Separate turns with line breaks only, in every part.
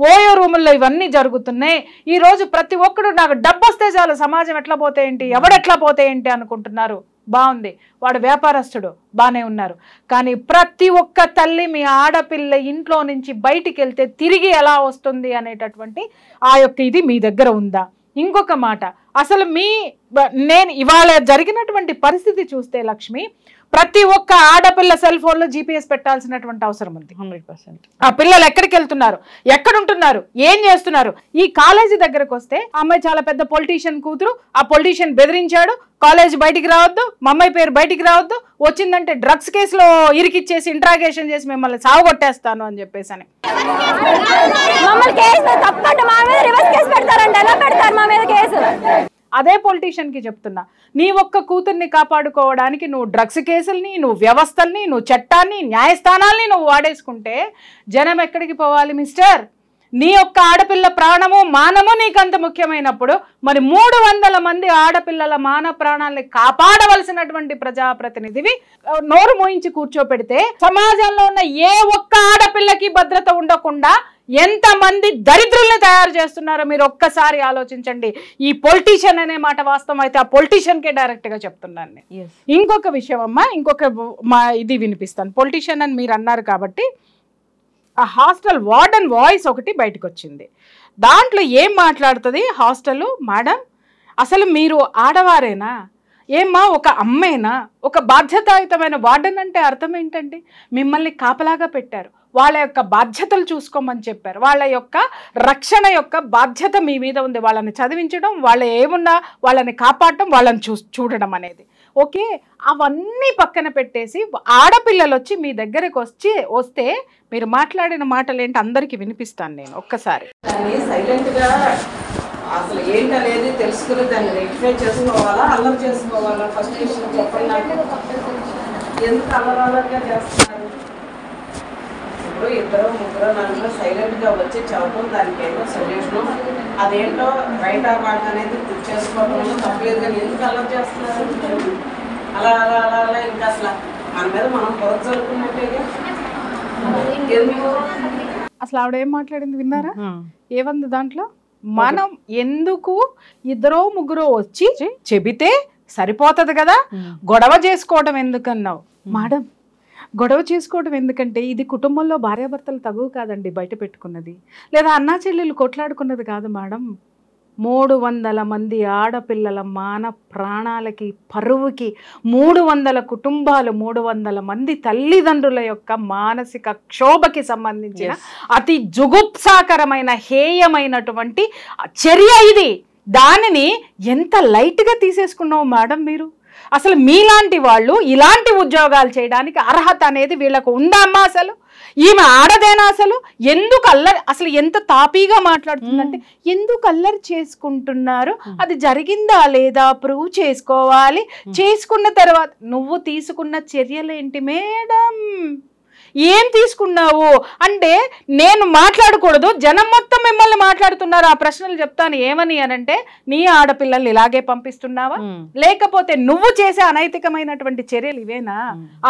OYO రూముల్లో ఇవన్నీ జరుగుతున్నాయి. ఈరోజు ప్రతి ఒక్కడు నాకు డబ్బు వస్తే చాలు, సమాజం ఎట్లా పోతే ఏంటి, ఎవడెట్లా పోతే ఏంటి అనుకుంటున్నారు. బాగుంది, వాడు వ్యాపారస్తుడు, బాగానే ఉన్నారు. కానీ ప్రతి ఒక్క తల్లి మీ ఆడపిల్ల ఇంట్లో నుంచి బయటికి వెళ్తే తిరిగి ఎలా వస్తుంది అనేటటువంటి ఆ యొక్క ఇది మీ దగ్గర ఉందా? ఇంకొక మాట, అసలు నేను ఇవాళ జరిగినటువంటి పరిస్థితి చూస్తే లక్ష్మి, ప్రతి ఒక్క ఆడపిల్ల సెల్ ఫోన్లో GPS పెట్టాల్సినటువంటి అవసరం ఉంది.
100%.
ఆ పిల్లలు ఎక్కడికి వెళ్తున్నారు, ఎక్కడుంటున్నారు, ఏం చేస్తున్నారు. ఈ కాలేజీ దగ్గరకు వస్తే అమ్మాయి చాలా పెద్ద పొలిటీషియన్ కూతురు, ఆ పొలిటీషియన్ బెదిరించాడు, కాలేజ్ బయటికి రావద్దు, మా అమ్మాయి పేరు బయటికి రావద్దు, వచ్చిందంటే డ్రగ్స్ కేసులో ఇరికిచ్చేసి ఇంట్రాగేషన్ చేసి మిమ్మల్ని సావగొట్టేస్తాను అని చెప్పేసి అని. అదే పొలిటీషియన్ కి చెప్తున్నా, నీ ఒక్క కూతుర్ని కాపాడుకోవడానికి నువ్వు డ్రగ్స్ కేసుల్ని, నువ్వు వ్యవస్థల్ని, నువ్వు చట్టాన్ని, న్యాయస్థానాల్ని నువ్వు వాడేసుకుంటే జనం ఎక్కడికి పోవాలి మిస్టర్? నీ యొక్క ఆడపిల్ల ప్రాణము మానము నీకంత ముఖ్యమైనప్పుడు మరి 300 మంది ఆడపిల్లల మాన ప్రాణాలని కాపాడవలసినటువంటి ప్రజాప్రతినిధివి నోరు మోయించి కూర్చోపెడితే సమాజంలో ఉన్న ఏ ఒక్క ఆడపిల్లకి భద్రత ఉండకుండా ఎంతమంది దరిద్రుల్ని తయారు చేస్తున్నారో మీరు ఒక్కసారి ఆలోచించండి. ఈ పొలిటీషియన్ అనే మాట వాస్తవం అయితే ఆ పొలిటీషియన్కే డైరెక్ట్గా చెప్తున్నాను నేను. ఇంకొక విషయం అమ్మా, ఇది వినిపిస్తాను. పొలిటీషియన్ అని మీరు అన్నారు కాబట్టి ఆ హాస్టల్ వార్డెన్ వాయిస్ ఒకటి బయటకు వచ్చింది. దాంట్లో ఏం మాట్లాడుతుంది హాస్టల్ మేడం, అసలు మీరు ఆడవారేనా ఏమ్మా, ఒక అమ్మాయినా? ఒక బాధ్యతాయుతమైన వార్డెన్ అంటే అర్థం ఏంటండి? మిమ్మల్ని కాపలాగా పెట్టారు, వాళ్ళ యొక్క బాధ్యతలు చూసుకోమని చెప్పారు, వాళ్ళ యొక్క రక్షణ యొక్క బాధ్యత మీ మీద ఉంది. వాళ్ళని చదివించడం, వాళ్ళ ఏమున్నా వాళ్ళని కాపాడటం, వాళ్ళని చూడడం అనేది ఓకే. అవన్నీ పక్కన పెట్టేసి ఆడపిల్లలు వచ్చి మీ దగ్గరకు వస్తే మీరు మాట్లాడిన మాటలు ఏంటి అందరికీ వినిపిస్తాను నేను ఒక్కసారి.
సైలెంట్గా అసలు ఏంటనేది తెలుసుకుని దాన్ని రెక్టిఫై చేసుకోవాలా, అల్లరి చేసుకోవాలా? ఫస్ట్ విషయం చెప్పండి నాకు. ఎందుకు అల్లరల్లరిగా చేస్తున్నారు? ఇప్పుడు 2, 3, 4 సైలెంట్గా వచ్చి చదవడం, దానికి ఏదో సొల్యూషన్ అదేంటో రైట్ ఆ పాట అనేది చేసుకోవడంలో తప్పలేదు. కానీ ఎందుకు అల్లరి చేస్తున్నారు? అలా అలా అలా అలా ఇంకా అసలు మన మీద మనం పొరచ జరుపుకున్నట్టేగా. ఎందుకు
అసలు ఆవిడ ఏం మాట్లాడింది విన్నారా? ఏమంది దాంట్లో? మనం ఎందుకు 2, 3 వచ్చి చెబితే సరిపోతుంది కదా, గొడవ చేసుకోవడం ఎందుకన్నావు మేడం? గొడవ చేసుకోవడం ఎందుకంటే ఇది కుటుంబంలో భార్యాభర్తలు తగువ కాదండి బయట పెట్టుకున్నది, లేదా అన్నా చెల్లెలు కొట్లాడుకున్నది కాదు మేడం. 300 మంది ఆడపిల్లల మాన ప్రాణాలకి, పరువుకి, 300 కుటుంబాలు, 300 మంది తల్లిదండ్రుల యొక్క మానసిక క్షోభకి సంబంధించిన అతి జుగుప్సాకరమైన హేయమైనటువంటి చర్య ఇది. దానిని ఎంత లైట్గా తీసేసుకున్నావు మేడం మీరు? అసలు మీలాంటి వాళ్ళు ఇలాంటి ఉద్యోగాలు చేయడానికి అర్హత అనేది వీళ్ళకు ఉందా అమ్మా? అసలు ఈమె ఆడదేనా? అసలు ఎందుకు అల్లరి, అసలు ఎంత తాపీగా మాట్లాడుతుందంటే ఎందుకు అల్లరి చేసుకుంటున్నారు, అది జరిగిందా లేదా ప్రూవ్ చేసుకోవాలి, చేసుకున్న తర్వాత నువ్వు తీసుకున్న చర్యలేంటి మేడం? ఏం తీసుకున్నావు అంటే నేను మాట్లాడకూడదు, జనం మొత్తం మిమ్మల్ని మాట్లాడుతున్నారు. ఆ ప్రశ్నలు చెప్తాను ఏమని అనంటే, నీ ఆడపిల్లల్ని ఇలాగే పంపిస్తున్నావా, లేకపోతే నువ్వు చేసే అనైతికమైనటువంటి చర్యలు ఇవేనా,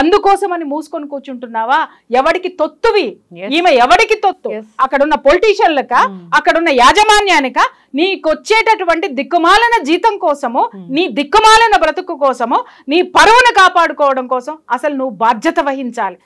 అందుకోసమని మూసుకొని కూర్చుంటున్నావా? ఎవడికి తొత్తువి ఈమె? ఎవడికి తొత్తు? అక్కడున్న పొలిటీషియన్లక, అక్కడున్న యాజమాన్యానిక? నీకొచ్చేటటువంటి దిక్కుమాలిన జీతం కోసము, నీ దిక్కుమాలిన బ్రతుకు కోసము, నీ పరువును కాపాడుకోవడం కోసం అసలు నువ్వు బాధ్యత వహించాలి.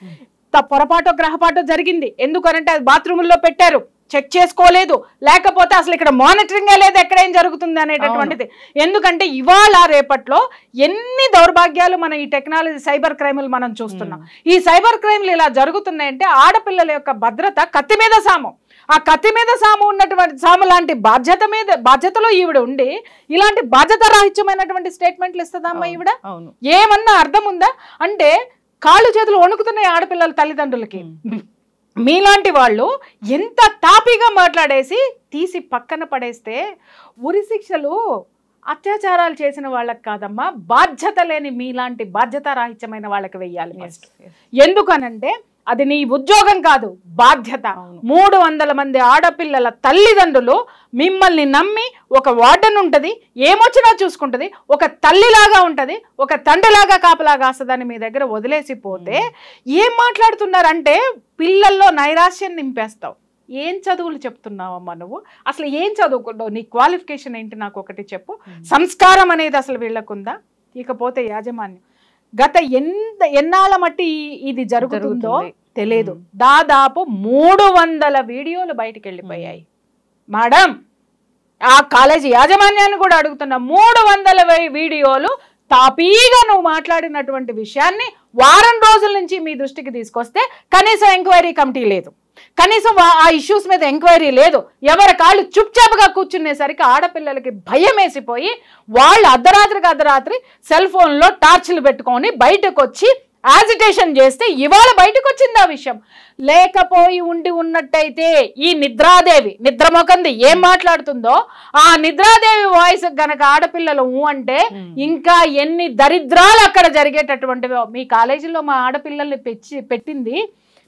పొరపాటో గ్రహపాటో జరిగింది, ఎందుకనంటే అది బాత్రూముల్లో పెట్టారు, చెక్ చేసుకోలేదు, లేకపోతే అసలు ఇక్కడ మానిటరింగే లేదు ఎక్కడేం జరుగుతుంది అనేటటువంటిది. ఎందుకంటే ఇవాళ రేపట్లో ఎన్ని దౌర్భాగ్యాలు మన ఈ టెక్నాలజీ సైబర్ క్రైములు మనం చూస్తున్నాం. ఈ సైబర్ క్రైములు ఇలా జరుగుతున్నాయంటే ఆడపిల్లల యొక్క భద్రత కత్తి మీద సాము. ఆ కత్తి మీద సాము ఉన్నటువంటి సాము లాంటి బాధ్యతలో ఈవిడ ఉండి ఇలాంటి బాధ్యత రాహిత్యమైనటువంటి స్టేట్మెంట్లు ఇస్తుందమ్మా ఈవిడ? ఏమన్నా అర్థం ఉందా? అంటే కాళ్ళు చేతులు వణుకుతున్నాయి ఆడపిల్లల తల్లిదండ్రులకి. మీలాంటి వాళ్ళు ఎంత తాపీగా మాట్లాడేసి తీసి పక్కన పడేస్తే ఉరి శిక్షలు అత్యాచారాలు చేసిన వాళ్ళకి కాదమ్మా, బాధ్యత లేని మీలాంటి బాధ్యత రాహిత్యమైన వాళ్ళకి వెయ్యాలి. ఎందుకనంటే అది నీ ఉద్యోగం కాదు, బాధ్యత. 300 మంది ఆడపిల్లల తల్లిదండ్రులు మిమ్మల్ని నమ్మి, ఒక వార్డెన్ ఉంటుంది, ఏమొచ్చినా చూసుకుంటుంది, ఒక తల్లిలాగా ఉంటుంది, ఒక తండ్రిలాగా కాపలాగా వస్తుందని మీ దగ్గర వదిలేసిపోతే ఏం మాట్లాడుతున్నారంటే పిల్లల్లో నైరాశ్యం నింపేస్తావు. ఏం చదువులు చెప్తున్నావమ్మా నువ్వు? అసలు ఏం చదువుకుంటావు? నీ క్వాలిఫికేషన్ ఏంటి నాకు ఒకటి చెప్పు. సంస్కారం అనేది అసలు వీళ్ళకుందా? ఇకపోతే యాజమాన్యం గత ఎన్నాళ్ళ మట్టి ఇది జరుగుతుందో తెలియదు. దాదాపు 300 వీడియోలు బయటికి వెళ్ళిపోయాయి. మేడం ఆ కాలేజీ యాజమాన్యాన్ని కూడా అడుగుతున్నా, 300 వీడియోలు తాపీగా నువ్వు మాట్లాడినటువంటి విషయాన్ని వారం రోజుల నుంచి మీ దృష్టికి తీసుకొస్తే కనీసం ఎంక్వైరీ కమిటీ లేదు, కనీసం ఆ ఇష్యూస్ మీద ఎంక్వైరీ లేదు. ఎవరి కాళ్ళు చుప్చాపుగా కూర్చునేసరికి ఆడపిల్లలకి భయం వేసిపోయి వాళ్ళు అర్ధరాత్రి సెల్ ఫోన్లో టార్చ్లు పెట్టుకొని బయటకు వచ్చి యాజిటేషన్ చేస్తే ఇవాళ బయటకు వచ్చింది ఆ విషయం. లేకపోయి ఉన్నట్టయితే ఈ నిద్రాదేవి నిద్రమొకంది ఏం మాట్లాడుతుందో ఆ నిద్రాదేవి వాయిస్ గనక ఆడపిల్లలు అంటే ఇంకా ఎన్ని దరిద్రాలు అక్కడ జరిగేటటువంటివో. మీ కాలేజీలో మా ఆడపిల్లల్ని పెట్టింది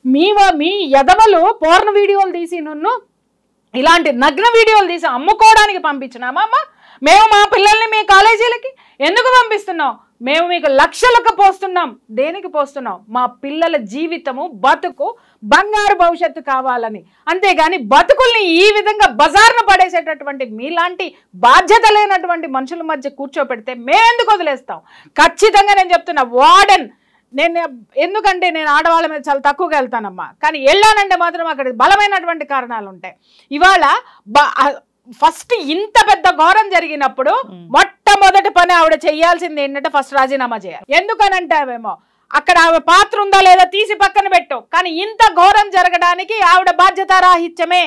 మీ ఎదవలు పోర్న వీడియోలు తీసి ఇలాంటి నగ్న వీడియోలు తీసి అమ్ముకోవడానికి పంపించినామా అమ్మ? మేము మా పిల్లల్ని మీ కాలేజీలకి ఎందుకు పంపిస్తున్నాం? మేము మీకు లక్షలకు పోస్తున్నాం. దేనికి పోస్తున్నాం? మా పిల్లల జీవితము బతుకు బంగారు భవిష్యత్తు కావాలని. అంతేగాని బతుకుల్ని ఈ విధంగా బజార్ను పడేసేటటువంటి మీలాంటి బాధ్యత లేనటువంటి మనుషుల మధ్య కూర్చోపెడితే మేమెందుకు వదిలేస్తాం? ఖచ్చితంగా నేను చెప్తున్నా, వార్డెన్ ఎందుకంటే నేను ఆడవాళ్ళ మీద చాలా తక్కువగా వెళ్తానమ్మా, కానీ వెళ్ళానంటే మాత్రం అక్కడ బలమైనటువంటి కారణాలు ఉంటాయి. ఇవాళ ఫస్ట్ ఇంత పెద్ద ఘోరం జరిగినప్పుడు మొట్టమొదటి పని ఆవిడ చేయాల్సింది ఏంటంటే ఫస్ట్ రాజీనామా చేయాలి. ఎందుకనంటావేమో అక్కడ ఆవిడ పాత్ర ఉందా లేదా తీసి పక్కన పెట్టు, కానీ ఇంత ఘోరం జరగడానికి ఆవిడ బాధ్యతారాహిత్యమే,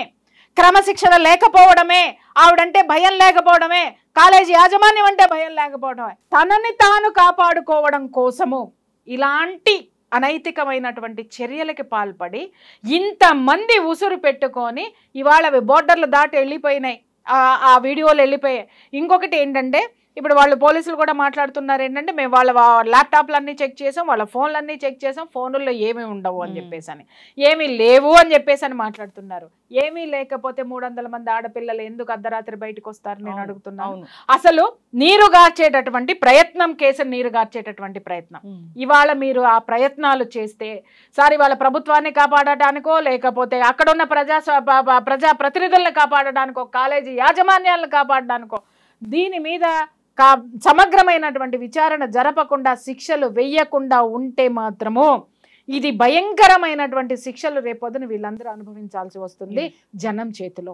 క్రమశిక్షణ లేకపోవడమే, ఆవిడంటే భయం లేకపోవడమే, కాలేజీ యాజమాన్యం అంటే భయం లేకపోవడమే, తనని తాను కాపాడుకోవడం కోసము ఇలాంటి అనైతికమైనటువంటి చర్యలకి పాల్పడి ఇంతమంది ఉసురు పెట్టుకొని ఇవాళ అవి బోర్డర్లు దాటి వెళ్ళిపోయినాయి, ఆ వీడియోలు వెళ్ళిపోయాయి. ఇంకొకటి ఏంటంటే ఇప్పుడు వాళ్ళు పోలీసులు కూడా మాట్లాడుతున్నారు ఏంటంటే మేము వాళ్ళ ల్యాప్టాప్లన్నీ చెక్ చేసాం, వాళ్ళ ఫోన్లన్నీ చెక్ చేసాం, ఫోనుల్లో ఏమీ ఉండవు అని చెప్పేసి అని, ఏమీ లేవు అని చెప్పేసి అని మాట్లాడుతున్నారు. ఏమీ లేకపోతే 300 మంది ఆడపిల్లలు ఎందుకు అర్ధరాత్రి బయటకు వస్తారు నేను అడుగుతున్నాను. అసలు నీరు గార్చేటటువంటి ప్రయత్నం, కేసును నీరు గార్చేటటువంటి ప్రయత్నం ఇవాళ మీరు ఆ ప్రయత్నాలు చేస్తే సార్ ఇవాళ ప్రభుత్వాన్ని కాపాడటానికో లేకపోతే అక్కడున్న ప్రజా ప్రతినిధులను కాపాడడానికో కాలేజీ యాజమాన్యాలను కాపాడడానికో దీని మీద సమగ్రమైనటువంటి విచారణ జరపకుండా శిక్షలు వెయ్యకుండా ఉంటే మాత్రము ఇది భయంకరమైనటువంటి శిక్షలు రేపొద్దున వీళ్ళందరూ అనుభవించాల్సి వస్తుంది జనం చేతిలో.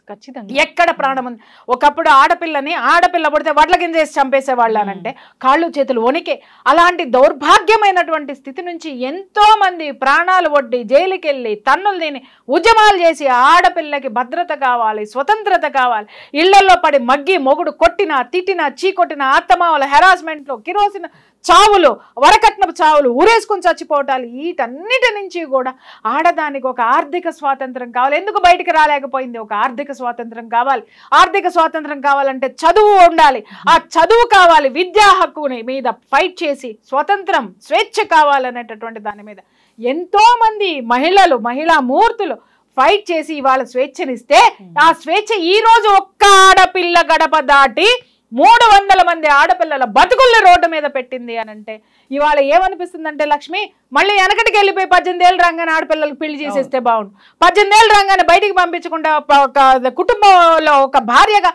ఖచ్చితంగా ఎక్కడ ప్రాణం ఉంది. ఒకప్పుడు ఆడపిల్ల పడితే వడ్ల కింద చేసి చంపేసేవాళ్ళనంటే కాళ్ళు చేతులు వణికే. అలాంటి దౌర్భాగ్యమైనటువంటి స్థితి నుంచి ఎంతో మంది ప్రాణాలు ఒడ్డి జైలుకి వెళ్ళి తన్నులు తిని ఉద్యమాలు చేసి ఆడపిల్లకి భద్రత కావాలి, స్వతంత్రత కావాలి, ఇళ్లలో పడి మగ్గి మొగుడు కొట్టినా తిట్టినా చీకొట్టిన అత్తమావల హెరాస్మెంట్లు, కిరోసిన చావులు, వరకట్నపు చావులు, ఊరేసుకుని చచ్చిపోవటాలు, వీటన్నిటి నుంచి కూడా ఆడదానికి ఒక ఆర్థిక స్వాతంత్రం కావాలి. ఎందుకు బయటికి రాలేకపోయింది? ఒక ఆర్థిక స్వాతంత్రం కావాలి. ఆర్థిక స్వాతంత్రం కావాలంటే చదువు ఉండాలి, ఆ చదువు కావాలి. విద్యా హక్కుని మీద ఫైట్ చేసి స్వతంత్రం, స్వేచ్ఛ కావాలనేటటువంటి దాని మీద ఎంతో మంది మహిళా మూర్తులు ఫైట్ చేసి ఇవాళ స్వేచ్ఛనిస్తే ఆ స్వేచ్ఛ ఈ రోజు ఒక్క ఆడపిల్ల గడప దాటి 300 మంది ఆడపిల్లల బతుకుల్ని రోడ్డు మీద పెట్టింది అని అంటే ఇవాళ ఏమనిపిస్తుందంటే లక్ష్మి మళ్ళీ వెనకటికి వెళ్ళిపోయి 18 ఏళ్ళు రాగానే ఆడపిల్లలకు పెళ్లి చేసేస్తే బాగుండు, 18 ఏళ్ళు రాగానే బయటికి పంపించకుండా ఒక కుటుంబంలో ఒక భార్యగా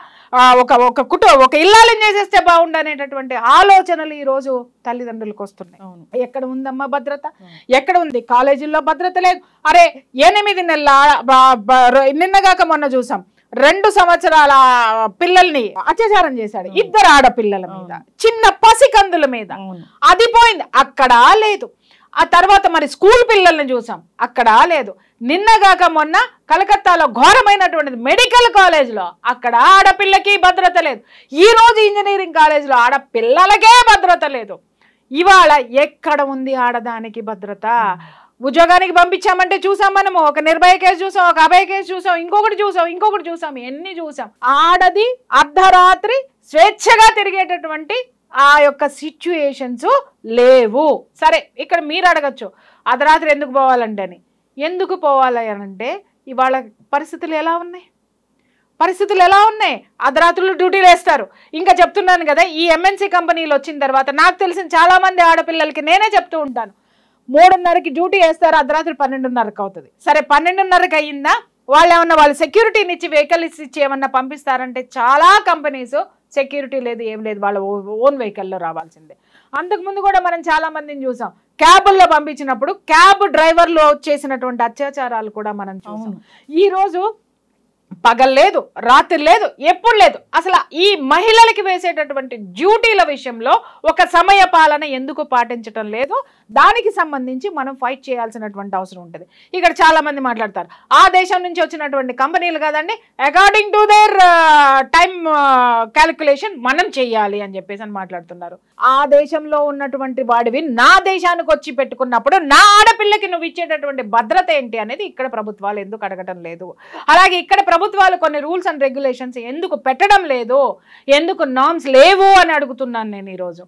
ఒక ఇల్లాలని చేసేస్తే బాగుండు అనేటటువంటి ఆలోచనలు ఈ రోజు తల్లిదండ్రులకు వస్తున్నాయి. ఎక్కడ ఉందమ్మా భద్రత? ఎక్కడ ఉంది? కాలేజీల్లో భద్రత లేదు. అరే 8 నెలల నిన్నగాక మొన్న చూసాం 2 సంవత్సరాల పిల్లల్ని అత్యాచారం చేశాడు, 2 ఆడపిల్లల మీద, చిన్న పసికందుల మీద. అది పోయింది, అక్కడ లేదు. ఆ తర్వాత మరి స్కూల్ పిల్లల్ని చూసాం, అక్కడ లేదు. నిన్నగాక మొన్న కలకత్తాలో ఘోరమైనటువంటిది మెడికల్ కాలేజ్లో, అక్కడ ఆడపిల్లకి భద్రత లేదు. ఈ రోజు ఇంజనీరింగ్ కాలేజ్లో ఆడపిల్లలకే భద్రత లేదు. ఇవాళ ఎక్కడ ఉంది ఆడదానికి భద్రత? ఉద్యోగానికి పంపించామంటే చూసాం మనము, ఒక నిర్భయ కేసు చూసాం, ఒక అభయ కేసు చూసాం, ఇంకొకటి చూసాం, ఎన్ని చూసాం. ఆడది అర్ధరాత్రి స్వేచ్ఛగా తిరిగేటటువంటి ఆ యొక్క సిచ్యుయేషన్స్ లేవు. సరే ఇక్కడ మీరు అడగచ్చు అర్ధరాత్రి ఎందుకు పోవాలంటే అని. ఎందుకు పోవాలి అనంటే ఇవాళ పరిస్థితులు ఎలా ఉన్నాయి? అర్ధరాత్రులు డ్యూటీలు వేస్తారు. ఇంకా చెప్తున్నాను కదా, ఈ ఎంఎన్సీ కంపెనీలు వచ్చిన తర్వాత నాకు తెలిసిన చాలా మంది ఆడపిల్లలకి నేనే చెప్తూ ఉంటాను, 3:30కి డ్యూటీ వేస్తారు, అర్ధరాత్రి 12:30కి అవుతుంది. సరే 12:30కి అయ్యిందా, వాళ్ళు ఏమన్నా వాళ్ళు సెక్యూరిటీని ఇచ్చి వెహికల్స్ ఇచ్చి ఏమన్నా పంపిస్తారంటే చాలా కంపెనీస్ సెక్యూరిటీ లేదు, ఏం లేదు, వాళ్ళ ఓన్ వెహికల్లో రావాల్సిందే. అంతకుముందు కూడా మనం చాలా మందిని చూసాం, క్యాబుల్లో పంపించినప్పుడు క్యాబ్ డ్రైవర్లు చేసినటువంటి అత్యాచారాలు కూడా మనం చూసాం. ఈరోజు పగలు లేదు, రాత్రి లేదు, ఎప్పుడు లేదు. అసలు ఈ మహిళలకి వేసేటటువంటి డ్యూటీల విషయంలో ఒక సమయ పాలన ఎందుకు పాటించడం లేదు, దానికి సంబంధించి మనం ఫైట్ చేయాల్సినటువంటి అవసరం ఉంటుంది. ఇక్కడ చాలా మంది మాట్లాడతారు, ఆ దేశం నుంచి వచ్చినటువంటి కంపెనీలు కదండి, according to their time calculation మనం చెయ్యాలి అని చెప్పేసి అని మాట్లాడుతున్నారు. ఆ దేశంలో ఉన్నటువంటి వాడివి నా దేశానికి వచ్చి పెట్టుకున్నప్పుడు నా ఆడపిల్లకి నువ్వు ఇచ్చేటటువంటి భద్రత ఏంటి అనేది ఇక్కడ ప్రభుత్వాలు ఎందుకు అడగటం లేదు? అలాగే ఇక్కడ ప్రభుత్వాలు కొన్ని రూల్స్ అండ్ రెగ్యులేషన్స్ ఎందుకు పెట్టడం లేదు, ఎందుకు నార్మ్స్ లేవు అని అడుగుతున్నాను నేను ఈరోజు.